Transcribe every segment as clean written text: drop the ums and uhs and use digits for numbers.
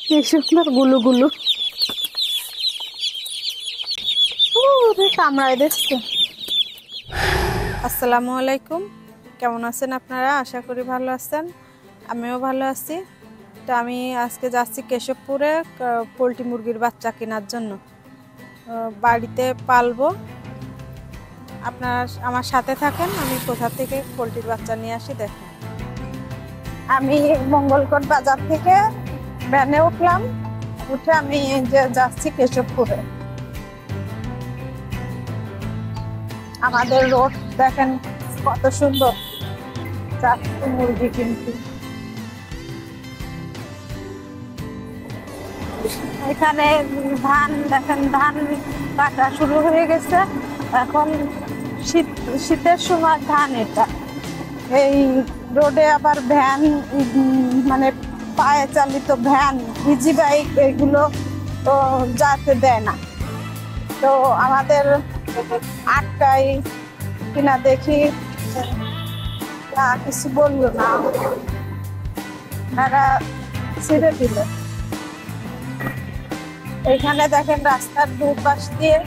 কি সুন্দর গুলু গুলু। কামড়ায় দেখছে। আসসালামু আলাইকুম, কেমন আছেন আপনারা? আশা করি ভালো আছেন, আমিও ভালো আছি। তো আমি আজকে যাচ্ছি কেশবপুরে পোলট্রি মুরগির বাচ্চা কেনার জন্য, বাড়িতে পালবো। আপনারা আমার সাথে থাকেন, আমি কোথা থেকে পোলট্রির বাচ্চা নিয়ে আসি দেখেন। আমি মঙ্গলকোট বাজার থেকে ভ্যানে উঠলাম, উঠে আমি যাচ্ছি কেশবপুরে। আমাদের রোড দেখেন কত সুন্দর, যাচ্ছি মুরগি কিনতে। এখানে ধান দেখেন, ধান কাটা শুরু হয়ে গেছে। এখন শীতের সময় ধান। এটা এই রোডে আবার ভ্যান, মানে পায়ে চালিত ভ্যান, ইজি বাইক, এগুলো তো যেতে দেয় না। তো আমাদের আটকাই কিনা দেখি, কিছু বললো না, তারা ছেড়ে দিল। এখানে দেখেন রাস্তার দুপাশ দিয়ে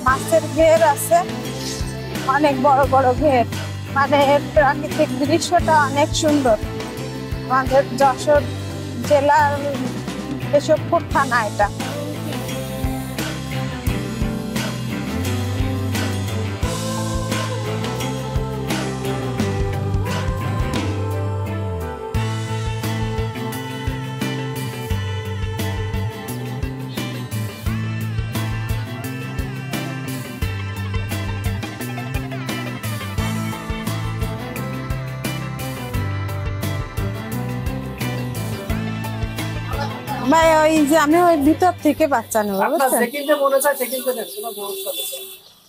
মাছের ঘের আছে, অনেক বড় বড় ঘের। মানে প্রাকৃতিক দৃশ্যটা অনেক সুন্দর। আমাদের যশোর জেলার কেশবপুর থানা এটা। ভাই ওই যে আমি ওই ভিতর থেকে বাচ্চা নেবো,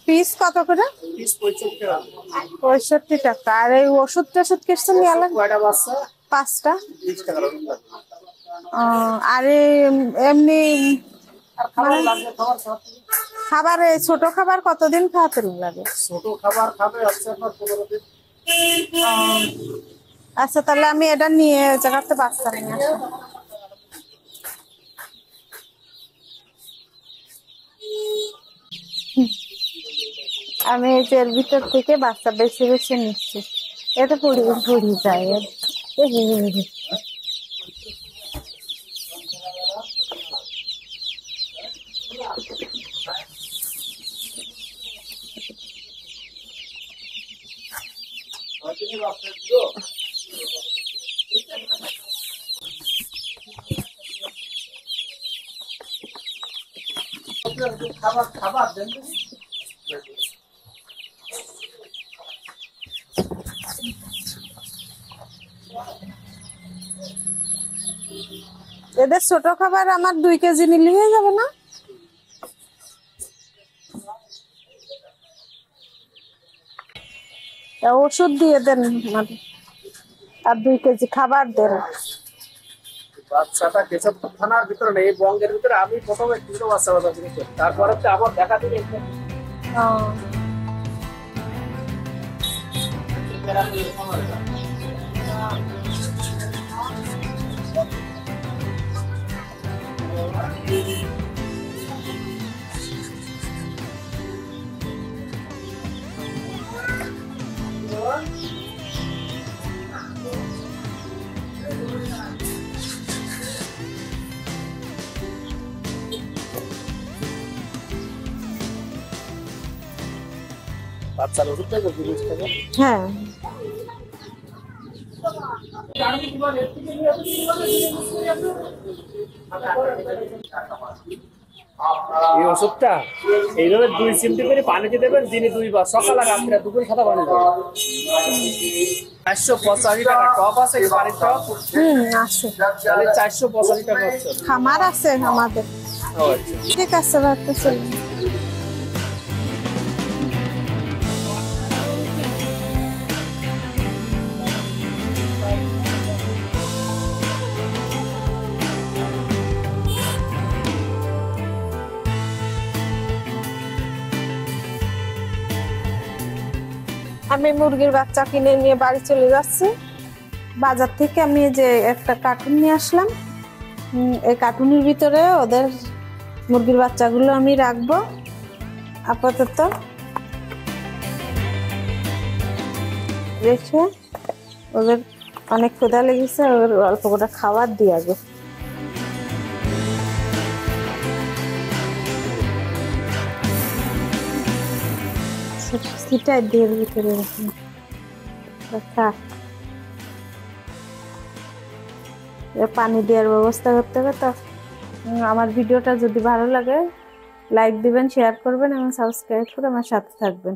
পিস কত করে? 65 টাকা। আর এই ওষুধ টষুধ কিছু নিয়ে আলাম 5টা। আর এমনি খাবার, ছোট খাবার কতদিন খাওয়াতে লাগে? ছোট খাবার খাবে হচ্ছে আপনার 15 দিন। আচ্ছা, তাহলে আমি এটা নিয়ে জায়গাতে বাচ্চা নিয়ে আসবো। আমি এর ভিতর থেকে বাচ্চা বেছে বেছে নিচ্ছি। এটা পুড়ি যায়। খাবার খাবার দেন। এদের ছোট খাবার আমার 2 কেজি নিলে হয়ে যাবে না? ওষুধ দিয়ে দেন আর 2 কেজি খাবার দেন। বাচ্চাটা কেশবপুর থানার ভিতরে নেই, বঙ্গের ভিতরে। আমি প্রথমে দুটো বাচ্চা বাচ্চা দিয়েছি, তারপরে আবার দেখা দিলে বাচ্চার ওষুধ টাকা 30 টাকা। হ্যাঁ, এই ওষুধটা এইভাবে 2 চিমটি করে পানিতে দেবেন, দিনে 2 বার, সকাল আর রাত্রে দুপুরে খাতা পানি দেবেন। 485 টাকা টপ আছে, পানির টপ আছে। তাহলে 485 টাকা হচ্ছে। খামার আছে আমাদের। ঠিক আছে, রাখতেছি। আমি মুরগির বাচ্চা কিনে নিয়ে বাড়ি চলে যাচ্ছি। বাজার থেকে আমি যে একটা কার্টুন নিয়ে আসলাম, এই কার্টুনের ভিতরে ওদের মুরগির বাচ্চাগুলো আমি রাখবো আপাতত, রেখে ওদের অনেক ক্ষুধা লেগেছে, ওদের অল্প করে খাবার দিয়ে আগে। সিটাই দিয়ে ভিতরে রাখুন। পানি দেওয়ার ব্যবস্থা করতে হবে। তো আমার ভিডিওটা যদি ভালো লাগে লাইক দিবেন, শেয়ার করবেন এবং সাবস্ক্রাইব করে আমার সাথে থাকবেন।